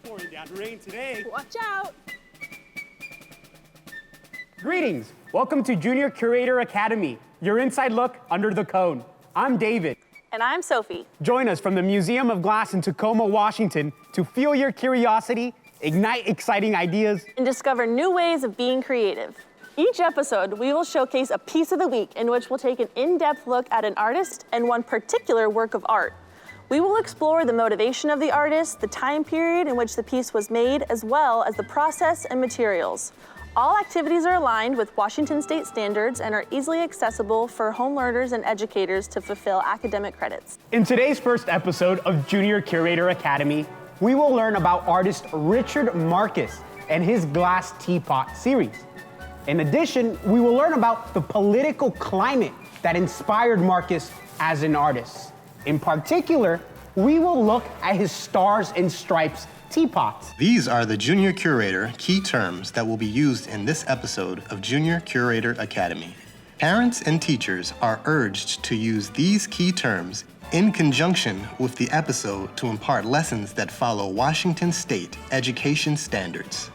pouring down rain today. Watch out! Greetings. Welcome to Junior Curator Academy, your inside look under the cone. I'm David. And I'm Sophie. Join us from the Museum of Glass in Tacoma, Washington to fuel your curiosity, ignite exciting ideas, And discover new ways of being creative. Each episode, we will showcase a piece of the week in which we'll take an in-depth look at an artist and one particular work of art. We will explore the motivation of the artist, the time period in which the piece was made, as well as the process and materials. All activities are aligned with Washington State standards and are easily accessible for home learners and educators to fulfill academic credits. In today's first episode of Junior Curator Academy, we will learn about artist Richard Marcus and his Glass Teapot series. In addition, we will learn about the political climate that inspired Marcus as an artist. In particular, we will look at his Stars and Stripes teapots. These are the Junior Curator key terms that will be used in this episode of Junior Curator Academy. Parents and teachers are urged to use these key terms in conjunction with the episode to impart lessons that follow Washington State education standards.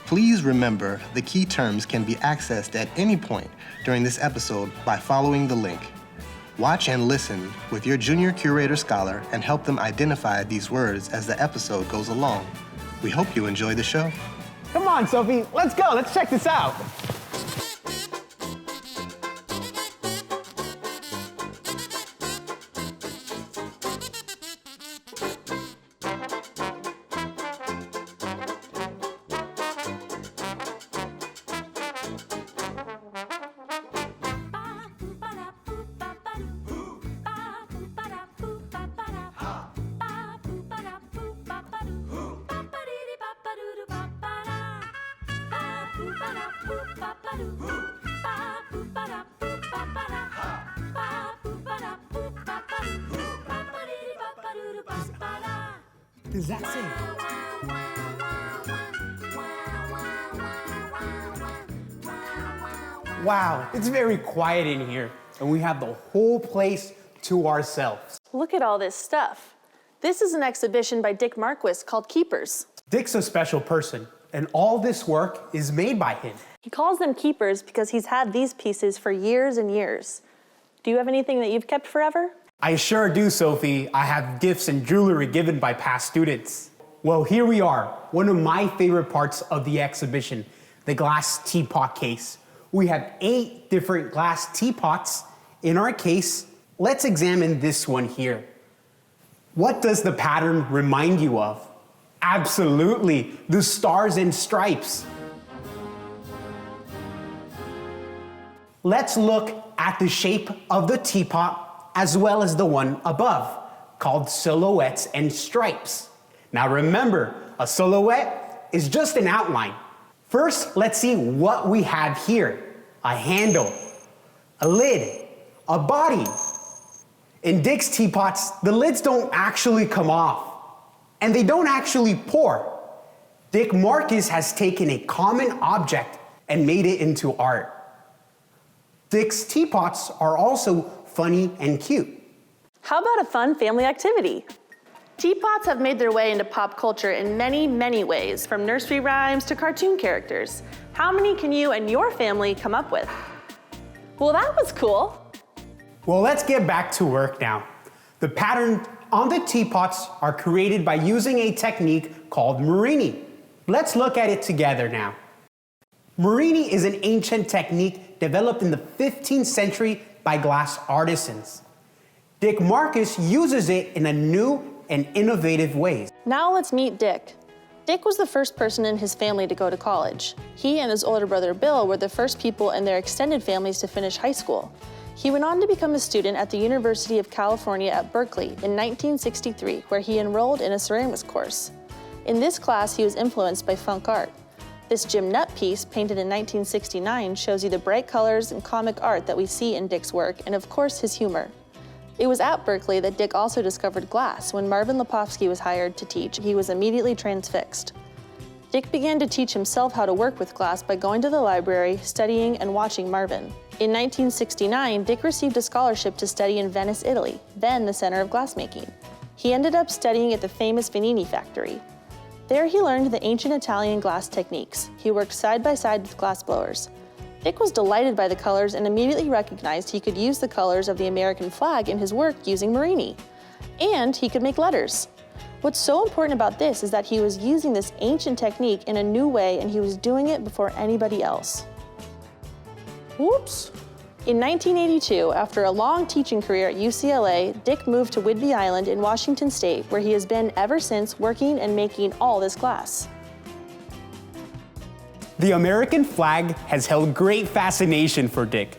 Please remember the key terms can be accessed at any point during this episode by following the link. Watch and listen with your Junior Curator Scholar and help them identify these words as the episode goes along. We hope you enjoy the show. Come on, Sophie, let's go. Let's check this out. Does that say? Wow, it's very quiet in here, and we have the whole place to ourselves. Look at all this stuff. This is an exhibition by Dick Marquis called Keepers. Dick's a special person, and all this work is made by him. He calls them keepers because he's had these pieces for years and years. Do you have anything that you've kept forever? I sure do, Sophie. I have gifts and jewelry given by past students. Well, here we are, one of my favorite parts of the exhibition, the glass teapot case. We have 8 different glass teapots in our case. Let's examine this one here. What does the pattern remind you of? Absolutely, the Stars and Stripes. Let's look at the shape of the teapot as well as the one above, called Silhouettes and Stripes. Now remember, a silhouette is just an outline. First, let's see what we have here. A handle, a lid, a body. In Dick's teapots, the lids don't actually come off, and they don't actually pour. Dick Marcus has taken a common object and made it into art. Dick's teapots are also funny and cute. How about a fun family activity? Teapots have made their way into pop culture in many, many ways, from nursery rhymes to cartoon characters. How many can you and your family come up with? Well, that was cool. Well, let's get back to work now. The pattern on the teapots are created by using a technique called Marini. Let's look at it together now. Marini is an ancient technique developed in the 15th century by glass artisans. Dick Marcus uses it in a new and innovative ways. Now let's meet Dick. Dick was the first person in his family to go to college. He and his older brother Bill were the first people in their extended families to finish high school. He went on to become a student at the University of California at Berkeley in 1963, where he enrolled in a ceramics course. In this class, he was influenced by funk art. This Jim Nutt piece, painted in 1969, shows you the bright colors and comic art that we see in Dick's work, and of course, his humor. It was at Berkeley that Dick also discovered glass. When Marvin Lepofsky was hired to teach, he was immediately transfixed. Dick began to teach himself how to work with glass by going to the library, studying, and watching Marvin. In 1969, Dick received a scholarship to study in Venice, Italy, then the center of glassmaking. He ended up studying at the famous Vanini factory. There he learned the ancient Italian glass techniques. He worked side by side with glass blowers. Dick was delighted by the colors and immediately recognized he could use the colors of the American flag in his work using Marini. And he could make letters. What's so important about this is that he was using this ancient technique in a new way, and he was doing it before anybody else. Whoops. In 1982, after a long teaching career at UCLA, Dick moved to Whidbey Island in Washington State, where he has been ever since, working and making all this glass. The American flag has held great fascination for Dick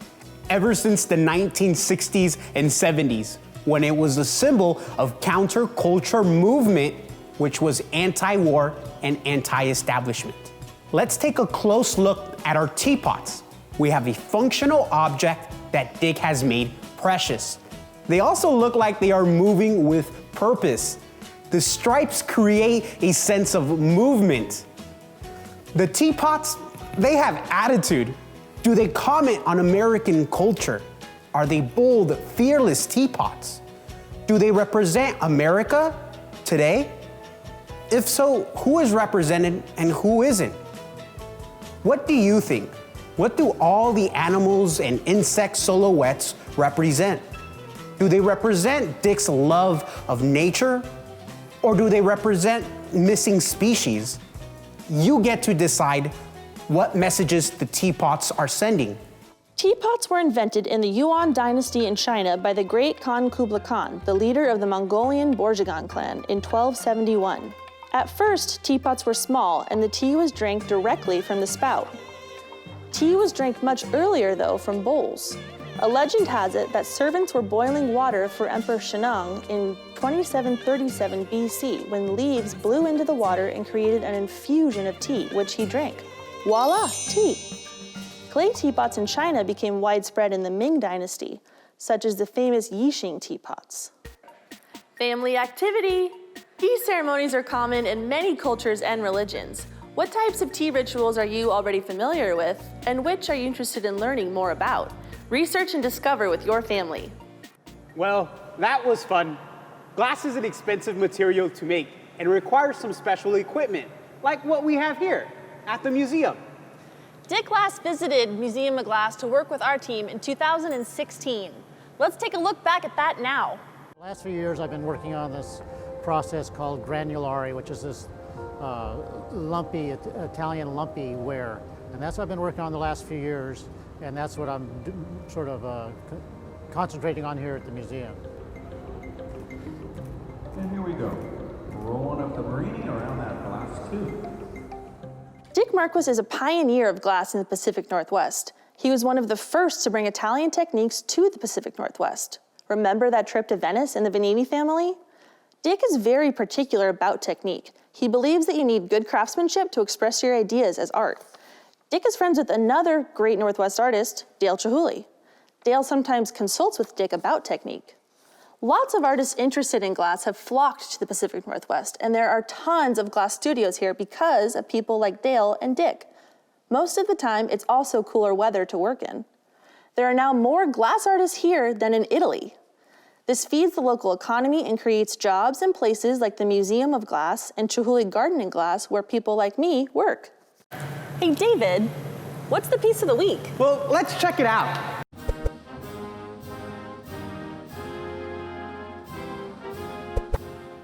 ever since the 1960s and 70s, when it was a symbol of counterculture movement, which was anti-war and anti-establishment. Let's take a close look at our teapots. We have a functional object that Dick has made precious. They also look like they are moving with purpose. The stripes create a sense of movement. The teapots, they have attitude. Do they comment on American culture? Are they bold, fearless teapots? Do they represent America today? If so, who is represented and who isn't? What do you think? What do all the animals and insect silhouettes represent? Do they represent Dick's love of nature? Or do they represent missing species? You get to decide what messages the teapots are sending. Teapots were invented in the Yuan dynasty in China by the great Khan Kublai Khan, the leader of the Mongolian Borjigin clan, in 1271. At first, teapots were small and the tea was drank directly from the spout. Tea was drank much earlier, though, from bowls. A legend has it that servants were boiling water for Emperor Shennong in 2737 BC when leaves blew into the water and created an infusion of tea, which he drank. Voila, tea! Clay teapots in China became widespread in the Ming dynasty, such as the famous Yixing teapots. Family activity! Tea ceremonies are common in many cultures and religions. What types of tea rituals are you already familiar with, and which are you interested in learning more about? Research and discover with your family. Well, that was fun. Glass is an expensive material to make and requires some special equipment, like what we have here at the museum. Dick last visited Museum of Glass to work with our team in 2016. Let's take a look back at that now. The last few years I've been working on this process called granulari, which is this lumpy, Italian lumpy ware. And that's what I've been working on the last few years, and that's what I'm sort of concentrating on here at the museum. And here we go, rolling up the Marini around that glass tube. Dick Marquis is a pioneer of glass in the Pacific Northwest. He was one of the first to bring Italian techniques to the Pacific Northwest. Remember that trip to Venice and the Veneti family? Dick is very particular about technique. He believes that you need good craftsmanship to express your ideas as art. Dick is friends with another great Northwest artist, Dale Chihuly. Dale sometimes consults with Dick about technique. Lots of artists interested in glass have flocked to the Pacific Northwest, and there are tons of glass studios here because of people like Dale and Dick. Most of the time, it's also cooler weather to work in. There are now more glass artists here than in Italy. This feeds the local economy and creates jobs in places like the Museum of Glass and Chihuly Garden and Glass, where people like me work. Hey, David, what's the piece of the week? Well, let's check it out.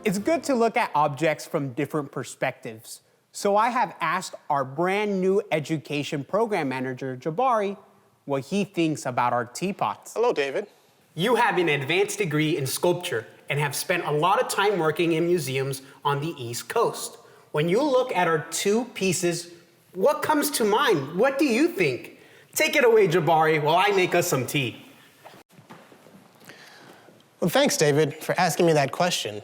It's good to look at objects from different perspectives. So I have asked our brand new education program manager, Jabari, what he thinks about our teapots. Hello, David. You have an advanced degree in sculpture and have spent a lot of time working in museums on the East Coast. When you look at our two pieces, what comes to mind? What do you think? Take it away, Jabari, while I make us some tea. Well, thanks, David, for asking me that question.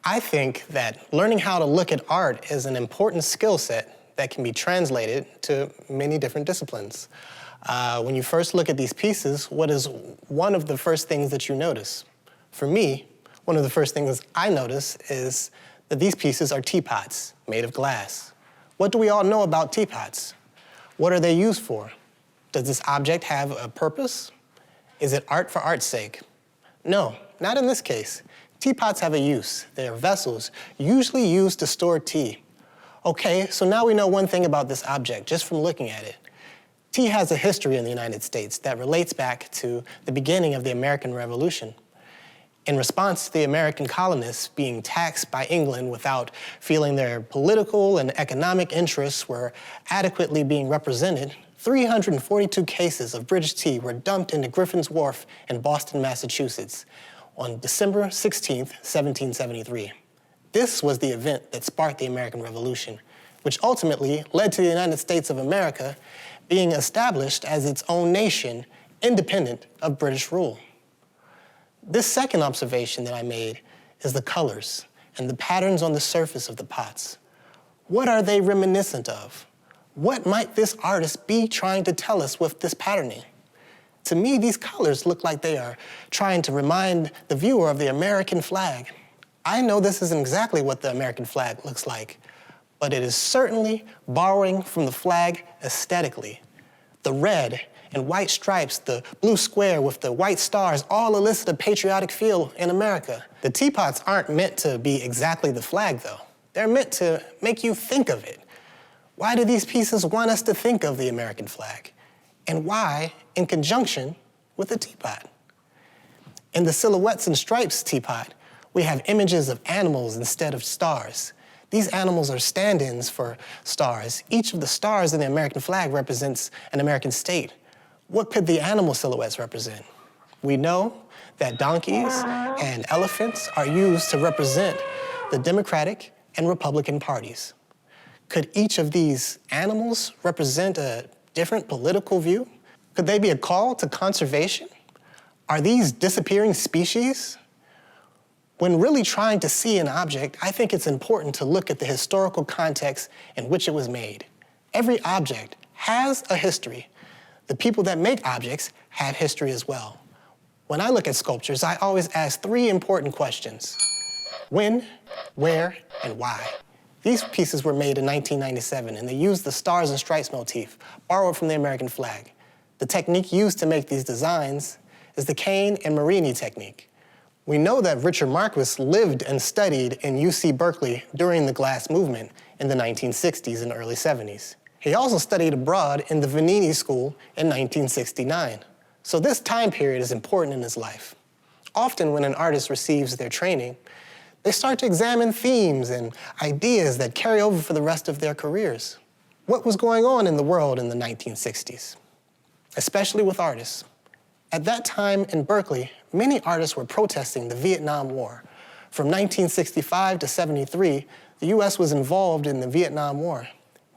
I think that learning how to look at art is an important skill set that can be translated to many different disciplines. When you first look at these pieces, what is one of the first things that you notice? For me, one of the first things I notice is that these pieces are teapots made of glass. What do we all know about teapots? What are they used for? Does this object have a purpose? Is it art for art's sake? No, not in this case. Teapots have a use. They are vessels, usually used to store tea. Okay, so now we know one thing about this object, just from looking at it. Tea has a history in the United States that relates back to the beginning of the American Revolution. In response to the American colonists being taxed by England without feeling their political and economic interests were adequately being represented, 342 cases of British tea were dumped into Griffin's Wharf in Boston, Massachusetts on December 16, 1773. This was the event that sparked the American Revolution, which ultimately led to the United States of America being established as its own nation, independent of British rule. This second observation that I made is the colors and the patterns on the surface of the pots. What are they reminiscent of? What might this artist be trying to tell us with this patterning? To me, these colors look like they are trying to remind the viewer of the American flag. I know this isn't exactly what the American flag looks like, but it is certainly borrowing from the flag aesthetically. The red and white stripes, the blue square with the white stars, all elicit a patriotic feel in America. The teapots aren't meant to be exactly the flag, though. They're meant to make you think of it. Why do these pieces want us to think of the American flag? And why in conjunction with the teapot? In the Silhouettes and Stripes teapot, we have images of animals instead of stars. These animals are stand-ins for stars. Each of the stars in the American flag represents an American state. What could the animal silhouettes represent? We know that donkeys and elephants are used to represent the Democratic and Republican parties. Could each of these animals represent a different political view? Could they be a call to conservation? Are these disappearing species? When really trying to see an object, I think it's important to look at the historical context in which it was made. Every object has a history. The people that make objects have history as well. When I look at sculptures, I always ask three important questions: when, where, and why. These pieces were made in 1997, and they used the Stars and Stripes motif, borrowed from the American flag. The technique used to make these designs is the Kane and Marini technique. We know that Richard Marquis lived and studied in UC Berkeley during the glass movement in the 1960s and early 70s. He also studied abroad in the Venini School in 1969. So this time period is important in his life. Often when an artist receives their training, they start to examine themes and ideas that carry over for the rest of their careers. What was going on in the world in the 1960s, especially with artists? At that time in Berkeley, many artists were protesting the Vietnam War. From 1965 to 73, the US was involved in the Vietnam War.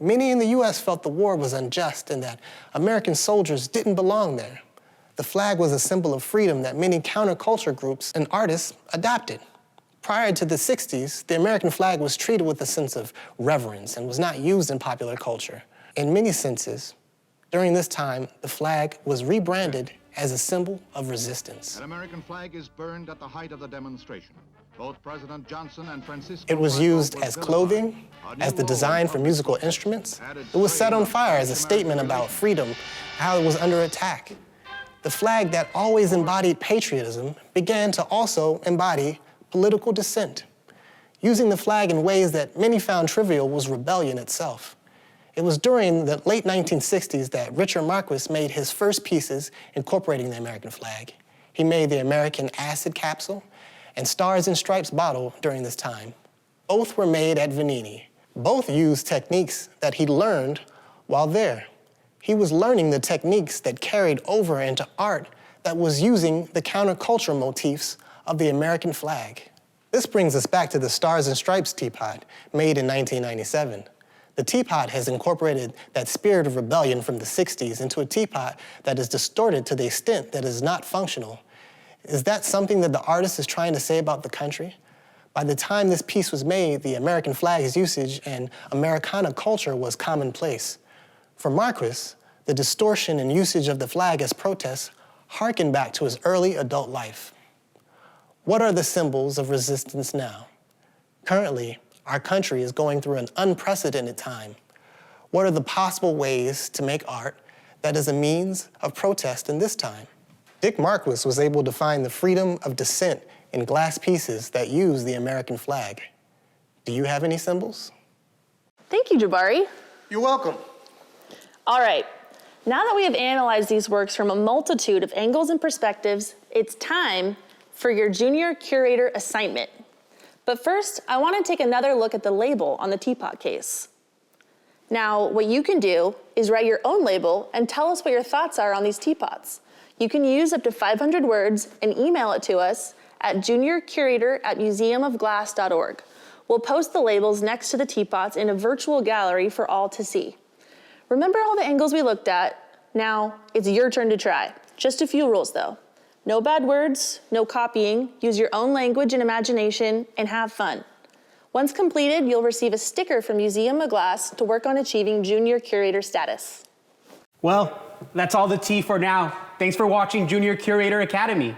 Many in the US felt the war was unjust and that American soldiers didn't belong there. The flag was a symbol of freedom that many counterculture groups and artists adopted. Prior to the 60s, the American flag was treated with a sense of reverence and was not used in popular culture. In many senses, during this time, the flag was rebranded as a symbol of resistance. An American flag is burned at the height of the demonstration. Both President Johnson and Francisco... It was used as clothing, as the design for musical instruments. It was set on fire as a statement about freedom, how it was under attack. The flag that always embodied patriotism began to also embody political dissent. Using the flag in ways that many found trivial was rebellion itself. It was during the late 1960s that Richard Marquis made his first pieces incorporating the American flag. He made the American acid capsule and Stars and Stripes bottle during this time. Both were made at Venini. Both used techniques that he learned while there. He was learning the techniques that carried over into art that was using the counterculture motifs of the American flag. This brings us back to the Stars and Stripes teapot, made in 1997. The teapot has incorporated that spirit of rebellion from the 60s into a teapot that is distorted to the extent that is not functional. Is that something that the artist is trying to say about the country? By the time this piece was made, the American flag's usage and Americana culture was commonplace. For Marquis, the distortion and usage of the flag as protest harken back to his early adult life. What are the symbols of resistance now? Currently, our country is going through an unprecedented time. What are the possible ways to make art that is a means of protest in this time? Dick Marquis was able to find the freedom of dissent in glass pieces that use the American flag. Do you have any symbols? Thank you, Jabari. You're welcome. All right, now that we have analyzed these works from a multitude of angles and perspectives, it's time for your junior curator assignment. But first, I want to take another look at the label on the teapot case. Now, what you can do is write your own label and tell us what your thoughts are on these teapots. You can use up to 500 words and email it to us at juniorcurator@museumofglass.org. We'll post the labels next to the teapots in a virtual gallery for all to see. Remember all the angles we looked at? Now, it's your turn to try. Just a few rules though. No bad words, no copying, use your own language and imagination, and have fun. Once completed, you'll receive a sticker from Museum of Glass to work on achieving junior curator status. Well, that's all the tea for now. Thanks for watching Junior Curator Academy.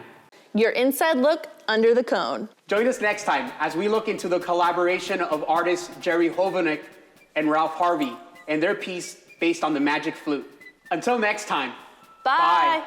Your inside look under the cone. Join us next time as we look into the collaboration of artists Jerry Hovenick and Ralph Harvey and their piece based on the magic flute. Until next time. Bye. Bye.